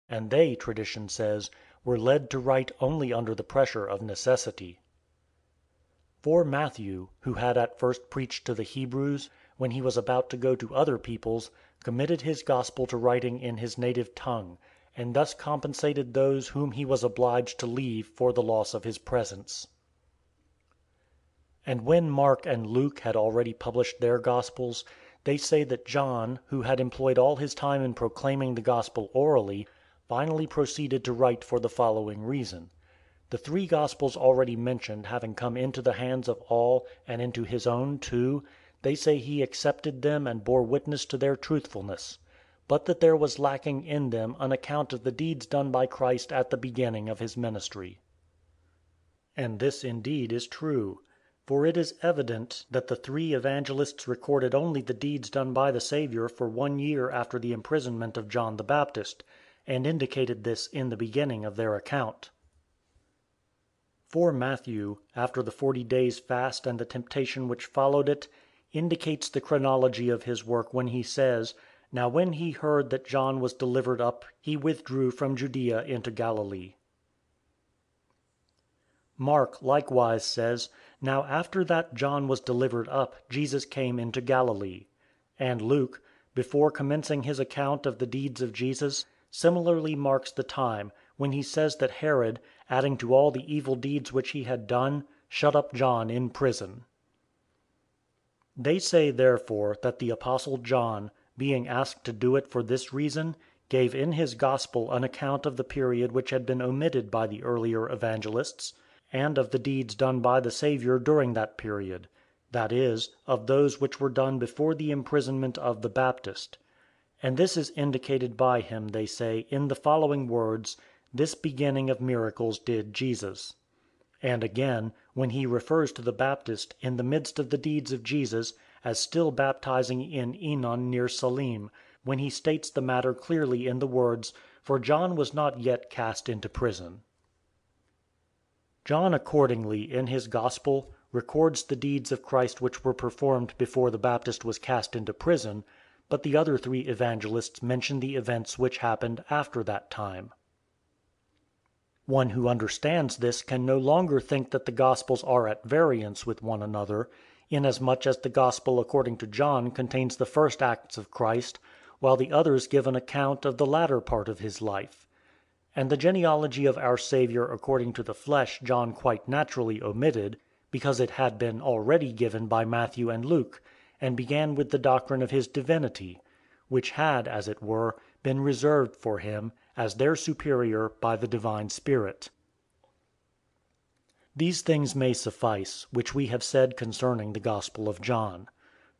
and they, tradition says, were led to write only under the pressure of necessity. For Matthew, who had at first preached to the Hebrews, when he was about to go to other peoples, committed his gospel to writing in his native tongue, and thus compensated those whom he was obliged to leave for the loss of his presence. And when Mark and Luke had already published their gospels, they say that John, who had employed all his time in proclaiming the gospel orally, finally proceeded to write for the following reason. The three Gospels already mentioned having come into the hands of all, and into his own too, they say he accepted them and bore witness to their truthfulness, but that there was lacking in them an account of the deeds done by Christ at the beginning of his ministry. And this indeed is true, for it is evident that the three evangelists recorded only the deeds done by the Saviour for 1 year after the imprisonment of John the Baptist, and indicated this in the beginning of their account. For Matthew, after the 40 days' fast and the temptation which followed it, indicates the chronology of his work when he says, "Now when he heard that John was delivered up, he withdrew from Judea into Galilee." Mark likewise says, "Now after that John was delivered up, Jesus came into Galilee." And Luke, before commencing his account of the deeds of Jesus, similarly marks the time when he says that Herod, adding to all the evil deeds which he had done, shut up John in prison. They say therefore that the Apostle John, being asked to do it for this reason, gave in his Gospel an account of the period which had been omitted by the earlier evangelists, and of the deeds done by the Saviour during that period, that is, of those which were done before the imprisonment of the Baptist. And this is indicated by him, they say, in the following words, "This beginning of miracles did Jesus." And again, when he refers to the Baptist, in the midst of the deeds of Jesus, as still baptizing in Enon near Salim, when he states the matter clearly in the words, "For John was not yet cast into prison." John accordingly, in his Gospel, records the deeds of Christ which were performed before the Baptist was cast into prison, but the other three evangelists mention the events which happened after that time. One who understands this can no longer think that the Gospels are at variance with one another, inasmuch as the Gospel according to John contains the first acts of Christ, while the others give an account of the latter part of his life. And the genealogy of our Saviour according to the flesh John quite naturally omitted, because it had been already given by Matthew and Luke, and began with the doctrine of his divinity, which had, as it were, been reserved for him, as their superior, by the divine Spirit. These things may suffice, which we have said concerning the Gospel of John.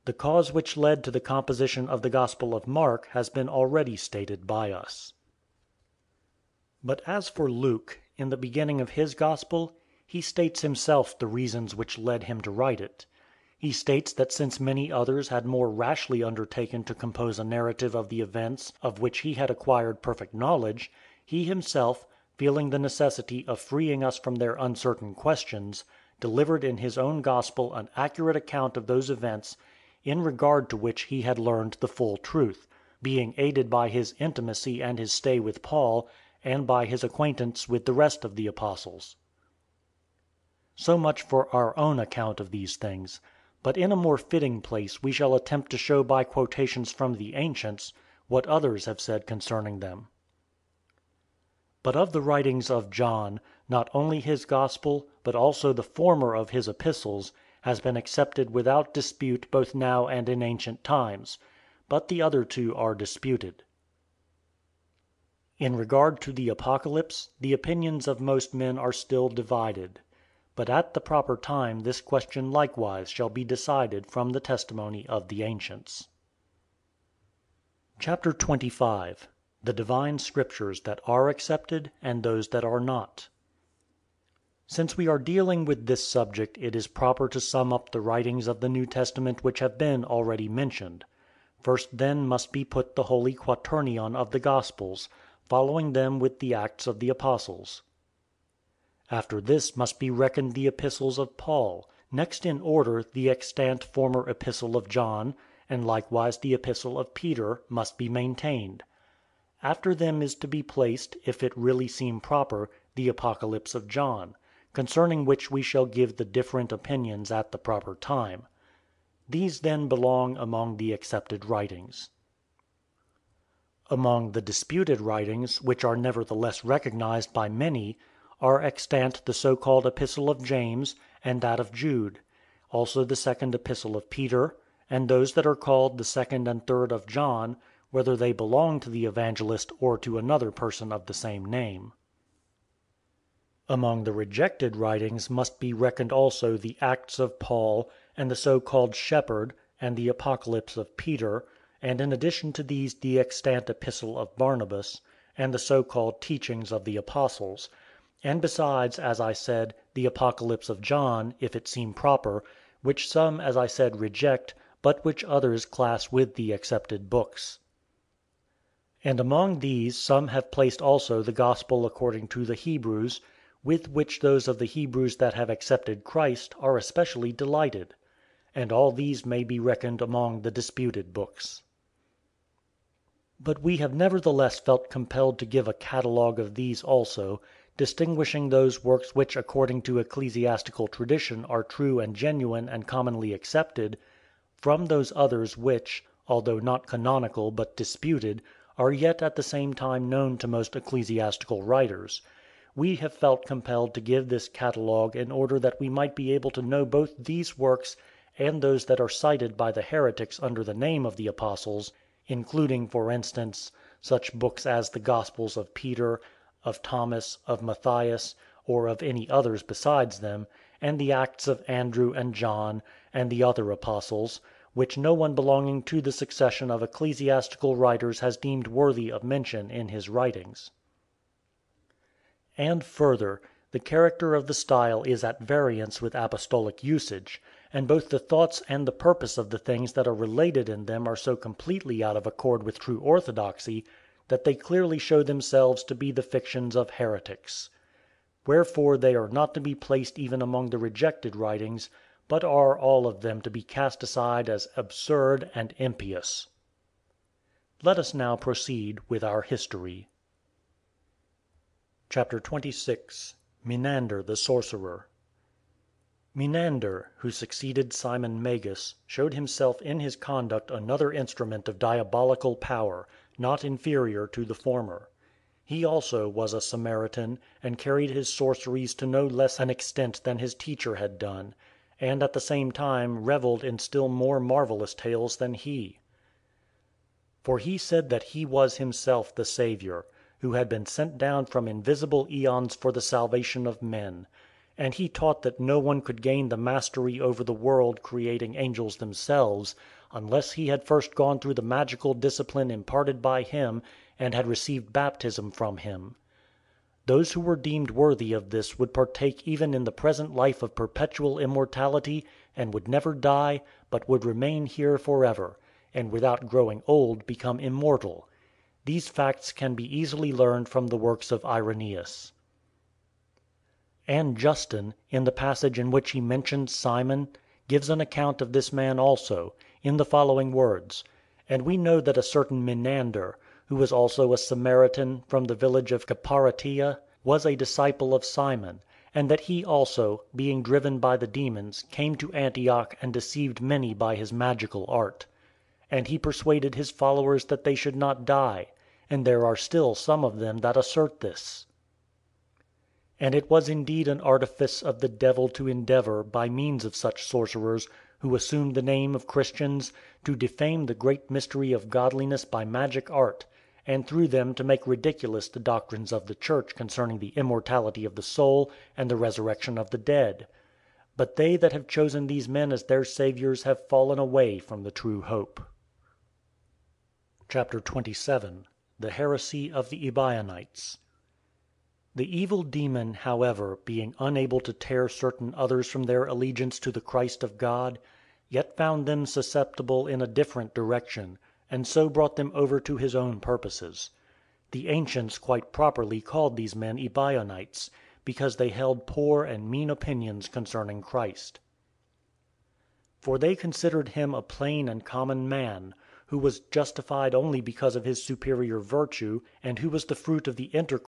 The cause which led to the composition of the Gospel of Mark has been already stated by us. But as for Luke, in the beginning of his Gospel, he states himself the reasons which led him to write it. He states that since many others had more rashly undertaken to compose a narrative of the events of which he had acquired perfect knowledge, he himself, feeling the necessity of freeing us from their uncertain questions, delivered in his own Gospel an accurate account of those events in regard to which he had learned the full truth, being aided by his intimacy and his stay with Paul, and by his acquaintance with the rest of the apostles. So much for our own account of these things. But in a more fitting place we shall attempt to show by quotations from the ancients what others have said concerning them. But of the writings of John, not only his Gospel, but also the former of his epistles, has been accepted without dispute both now and in ancient times, but the other two are disputed. In regard to the Apocalypse, the opinions of most men are still divided. But at the proper time this question likewise shall be decided from the testimony of the ancients. Chapter 25. The Divine Scriptures that are accepted, and those that are not. Since we are dealing with this subject, it is proper to sum up the writings of the New Testament which have been already mentioned. First then must be put the Holy Quaternion of the Gospels, following them with the Acts of the Apostles. After this must be reckoned the Epistles of Paul, next in order the extant former Epistle of John, and likewise the Epistle of Peter, must be maintained. After them is to be placed, if it really seem proper, the Apocalypse of John, concerning which we shall give the different opinions at the proper time. These then belong among the accepted writings. Among the disputed writings, which are nevertheless recognized by many, are extant the so-called Epistle of James, and that of Jude; also the second Epistle of Peter, and those that are called the second and third of John, whether they belong to the evangelist or to another person of the same name. Among the rejected writings must be reckoned also the Acts of Paul, and the so-called Shepherd, and the Apocalypse of Peter, and in addition to these the extant Epistle of Barnabas, and the so-called Teachings of the Apostles; and besides, as I said, the Apocalypse of John, if it seem proper, which some, as I said, reject, but which others class with the accepted books. And among these some have placed also the Gospel according to the Hebrews, with which those of the Hebrews that have accepted Christ are especially delighted. And all these may be reckoned among the disputed books. But we have nevertheless felt compelled to give a catalogue of these also, distinguishing those works which according to ecclesiastical tradition are true and genuine and commonly accepted, from those others which, although not canonical but disputed, are yet at the same time known to most ecclesiastical writers. We have felt compelled to give this catalogue in order that we might be able to know both these works and those that are cited by the heretics under the name of the Apostles, including, for instance, such books as the Gospels of Peter, of Thomas, of Matthias, or of any others besides them, and the Acts of Andrew and John, and the other Apostles, which no one belonging to the succession of ecclesiastical writers has deemed worthy of mention in his writings. And further, the character of the style is at variance with apostolic usage, and both the thoughts and the purpose of the things that are related in them are so completely out of accord with true orthodoxy, that they clearly show themselves to be the fictions of heretics. Wherefore they are not to be placed even among the rejected writings, but are all of them to be cast aside as absurd and impious. Let us now proceed with our history. Chapter 26. Menander the sorcerer. Menander, who succeeded Simon Magus, showed himself in his conduct another instrument of diabolical power, not inferior to the former. He also was a Samaritan, and carried his sorceries to no less an extent than his teacher had done, and at the same time revelled in still more marvellous tales than he. For he said that he was himself the Saviour, who had been sent down from invisible aeons for the salvation of men; and he taught that no one could gain the mastery over the world creating angels themselves, unless he had first gone through the magical discipline imparted by him, and had received baptism from him. Those who were deemed worthy of this would partake even in the present life of perpetual immortality, and would never die, but would remain here forever, and without growing old become immortal. These facts can be easily learned from the works of Irenaeus. And Justin, in the passage in which he mentions Simon, gives an account of this man also, in the following words: "And we know that a certain Menander, who was also a Samaritan, from the village of Caparatia, was a disciple of Simon; and that he also, being driven by the demons, came to Antioch and deceived many by his magical art. And he persuaded his followers that they should not die; and there are still some of them that assert this. And it was indeed an artifice of the devil to endeavour, by means of such sorcerers, who assumed the name of Christians, to defame the great mystery of godliness by magic art, and through them to make ridiculous the doctrines of the Church concerning the immortality of the soul and the resurrection of the dead. But they that have chosen these men as their saviours have fallen away from the true hope." Chapter 27. The heresy of the Ebionites. The evil demon, however, being unable to tear certain others from their allegiance to the Christ of God, yet found them susceptible in a different direction, and so brought them over to his own purposes. The ancients quite properly called these men Ebionites, because they held poor and mean opinions concerning Christ. For they considered him a plain and common man, who was justified only because of his superior virtue, and who was the fruit of the intercourse